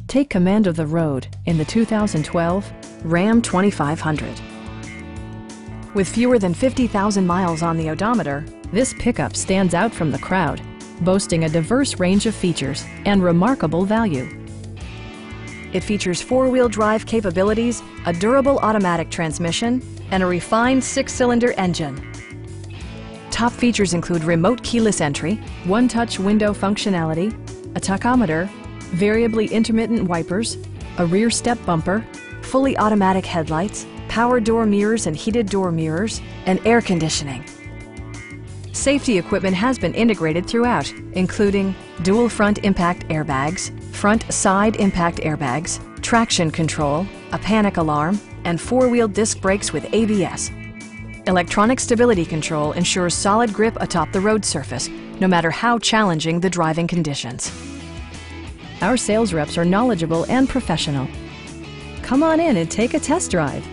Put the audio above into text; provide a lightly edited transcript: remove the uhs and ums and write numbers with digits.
Take command of the road in the 2012 Ram 2500. With fewer than 50,000 miles on the odometer, this pickup stands out from the crowd, boasting a diverse range of features and remarkable value. It features four-wheel drive capabilities, a durable automatic transmission, and a refined six-cylinder engine. Top features include remote keyless entry, one-touch window functionality, a tachometer, variably intermittent wipers, a rear step bumper, fully automatic headlights, power door mirrors and heated door mirrors, and air conditioning. Safety equipment has been integrated throughout, including dual front impact airbags, front side impact airbags, traction control, a panic alarm, and four-wheel disc brakes with ABS. Electronic stability control ensures solid grip atop the road surface, no matter how challenging the driving conditions. Our sales reps are knowledgeable and professional. Come on in and take a test drive.